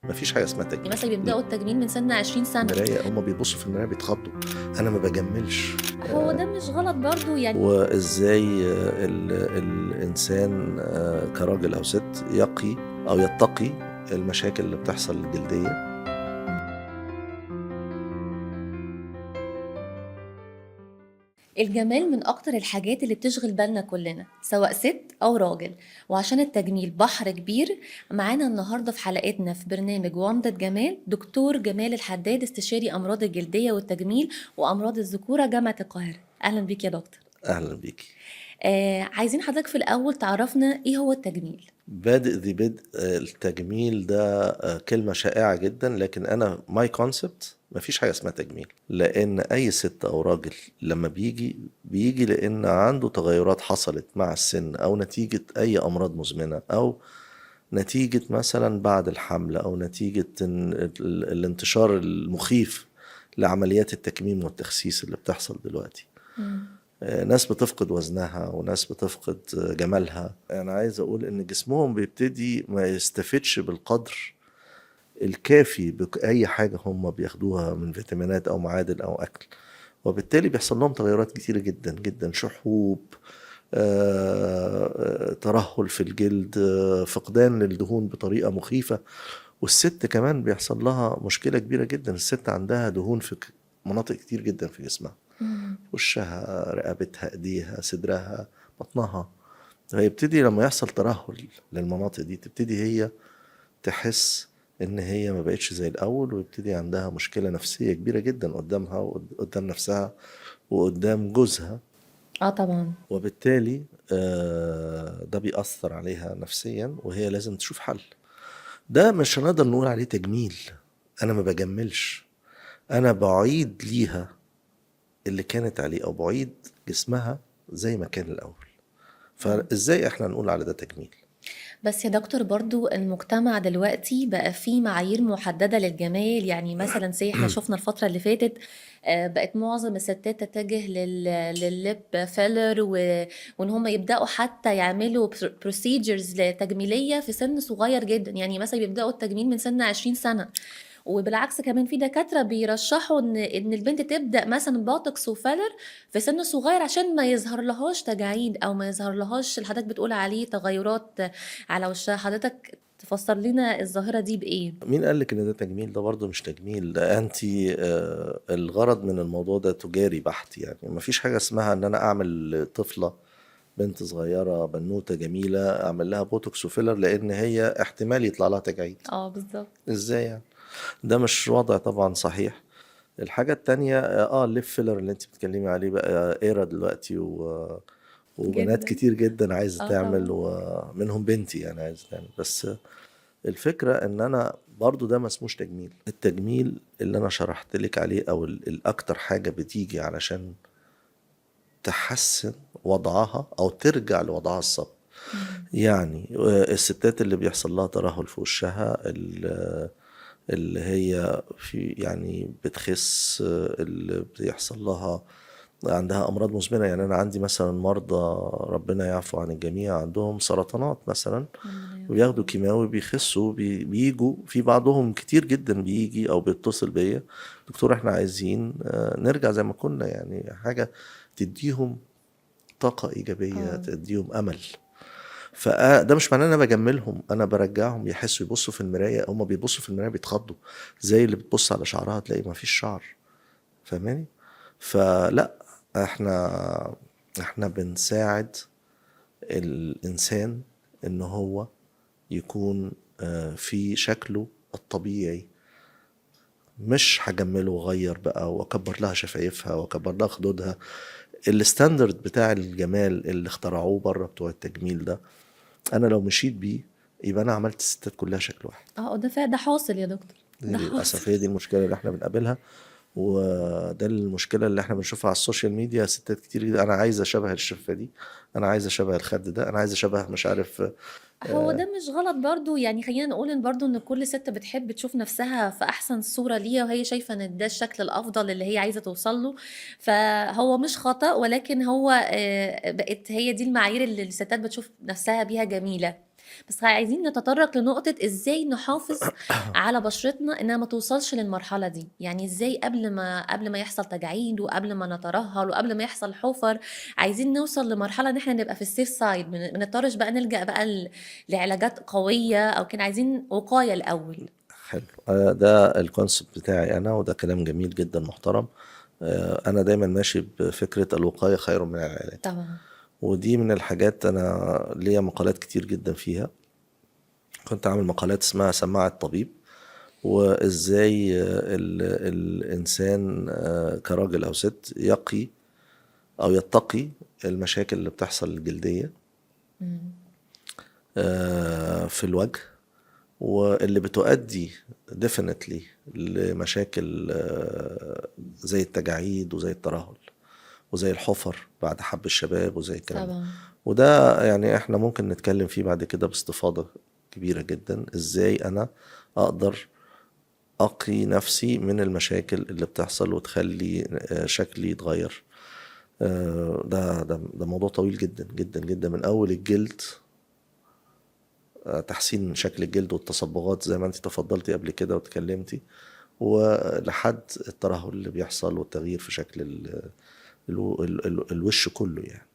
مفيش حاجة اسمها تجميل. مثلا بيبدأوا التجميل من سن 20 سنة. المراية هما بيبصوا في المراية بيتخضوا. أنا ما بجملش. هو ده مش غلط برضو يعني. وإزاي الإنسان كراجل أو ست يقي أو يتقي المشاكل اللي بتحصل الجلدية. الجمال من أكتر الحاجات اللي بتشغل بالنا كلنا سواء ست أو راجل، وعشان التجميل بحر كبير. معانا النهاردة في حلقتنا في برنامج ومضة جمال دكتور جمال الحداد، استشاري أمراض الجلدية والتجميل وأمراض الذكورة، جامعة القاهرة. أهلا بيك يا دكتور. أهلا بيكي. عايزين حضرتك في الأول تعرفنا إيه هو التجميل. بادئ ذي بدء. التجميل ده كلمة شائعة جدا، لكن أنا ماي كونسبت مفيش حاجة اسمها تجميل، لأن أي ست أو راجل لما بيجي لأن عنده تغيرات حصلت مع السن أو نتيجة أي أمراض مزمنة أو نتيجة مثلا بعد الحمل أو نتيجة الانتشار المخيف لعمليات التكميم والتخسيس اللي بتحصل دلوقتي. ناس بتفقد وزنها وناس بتفقد جمالها. أنا عايز أقول إن جسمهم بيبتدي ما يستفدش بالقدر الكافي بأي حاجة هم بياخدوها من فيتامينات أو معادن أو أكل، وبالتالي بيحصل لهم تغيرات كتيرة جدا جدا، شحوب، ترهل في الجلد، فقدان للدهون بطريقة مخيفة. والست كمان بيحصل لها مشكلة كبيرة جدا، الست عندها دهون في مناطق كتير جدا في جسمها، وشها، رقبتها، ايديها، صدرها، بطنها. فيبتدي لما يحصل ترهل للمناطق دي تبتدي هي تحس ان هي ما بقتش زي الاول، ويبتدي عندها مشكلة نفسية كبيرة جدا قدامها وقدام نفسها وقدام جوزها. طبعا. وبالتالي ده بيأثر عليها نفسيا، وهي لازم تشوف حل. ده مش هنقدر نقول عليه تجميل. انا ما بجملش، انا بعيد ليها اللي كانت عليه او بعيد جسمها زي ما كان الاول. فازاي احنا نقول على ده تجميل؟ بس يا دكتور برضو المجتمع دلوقتي بقى فيه معايير محددة للجمال، يعني مثلا احنا شفنا الفترة اللي فاتت بقت معظم الستات تتجه للليب فيلر وان هم يبدأوا حتى يعملوا بروسيجرز تجميلية في سن صغير جدا، يعني مثلا يبدأوا التجميل من سن 20 سنة. وبالعكس كمان في دكاترة بيرشحوا ان البنت تبدأ مثلا بوتوكس وفيلر في سن صغير عشان ما يظهر لهاش تجاعيد او ما يظهر لهاش اللي حضرتك بتقول عليه تغيرات على وشها. حضرتك تفسر لنا الظاهرة دي بإيه؟ مين قالك ان ده تجميل؟ ده برضه مش تجميل، ده انتي الغرض من الموضوع ده تجاري بحت. يعني مفيش حاجة اسمها ان انا اعمل طفلة، بنت صغيرة بنوتة جميلة، اعمل لها بوتوكس وفيلر لان هي احتمال يطلع لها تجاعيد. بالظبط. ازاي يعني؟ ده مش وضع طبعا صحيح. الحاجة التانية الليب فيلر اللي انت بتتكلمي عليه بقى ايرا دلوقتي وبنات جدا. كتير جدا عايزة تعمل، طبعا. ومنهم بنتي يعني عايزة تعمل. بس الفكرة ان انا برضو ده ما اسموش تجميل. التجميل اللي انا شرحت لك عليه او الاكتر حاجة بتيجي علشان تحسن وضعها او ترجع لوضعها السابق. يعني الستات اللي بيحصل لها ترهل في وشها، اللي هي في يعني بتخس، اللي بيحصل لها عندها أمراض مزمنة. يعني أنا عندي مثلا مرضى، ربنا يعفو عن الجميع، عندهم سرطانات مثلا ربنا وبياخدوا يرحمه. كيماوي بيخسوا، بيجوا في بعضهم كتير جدا بيجي أو بيتصل بيا: دكتور احنا عايزين نرجع زي ما كنا، يعني حاجة تديهم طاقة إيجابية، اه تديهم أمل. فده مش معناه ان انا بجملهم، انا برجعهم يحسوا، يبصوا في المرايه، هم بيبصوا في المرايه بيتخضوا زي اللي بتبص على شعرها تلاقي ما فيش شعر. فاهماني؟ فلا، احنا بنساعد الانسان ان هو يكون في شكله الطبيعي. مش هجمله واغير بقى واكبر لها شفايفها واكبر لها خدودها. الستاندرد بتاع الجمال اللي اخترعوه بره بتوع التجميل ده، انا لو مشيت بيه يبقى انا عملت الستات كلها شكل واحد. ده حاصل يا دكتور، دي ده حاصل. للاسف هي دي المشكله اللي احنا بنقابلها، وده المشكله اللي احنا بنشوفها على السوشيال ميديا. ستات كتير جدا انا عايزه شبه الشفه دي، انا عايزه شبه الخد ده، انا عايزه شبه مش عارف. هو ده مش غلط برضو، يعني خلينا نقول ان برضو ان كل ست بتحب تشوف نفسها في احسن صورة ليها، وهي شايفة ان ده الشكل الافضل اللي هي عايزة توصل له. فهو مش خطأ، ولكن هو بقت هي دي المعايير اللي الستات بتشوف نفسها بيها جميلة. بس عايزين نتطرق لنقطة إزاي نحافظ على بشرتنا إنها ما توصلش للمرحلة دي، يعني إزاي قبل ما يحصل تجاعيد وقبل ما نترهل وقبل ما يحصل حُفَر، عايزين نوصل لمرحلة إن إحنا نبقى في الsafe side ما نضطرش بقى نلجأ بقى لعلاجات قوية أو كده، عايزين وقاية الأول. حلو. ده الكونسبت بتاعي انا، وده كلام جميل جدا محترم. انا دايما ماشي بفكرة الوقاية خير من العلاج، طبعًا. ودي من الحاجات انا ليا مقالات كتير جدا فيها. كنت عامل مقالات اسمها سماعة طبيب، وازاي الانسان كراجل او ست يقي او يتقي المشاكل اللي بتحصل الجلدية إمم. في الوجه، واللي بتؤدي definitely لمشاكل زي التجاعيد وزي الترهل وزي الحفر بعد حب الشباب وزي الكلام ده. طبعًا. وده يعني احنا ممكن نتكلم فيه بعد كده باستفاضة كبيرة جدا، ازاي انا اقدر اقي نفسي من المشاكل اللي بتحصل وتخلي شكلي يتغير. ده موضوع طويل جدا جدا جدا، من اول الجلد، تحسين شكل الجلد والتصبغات زي ما انت تفضلتي قبل كده وتكلمتي، ولحد الترهل اللي بيحصل والتغيير في شكل الوش كله يعني.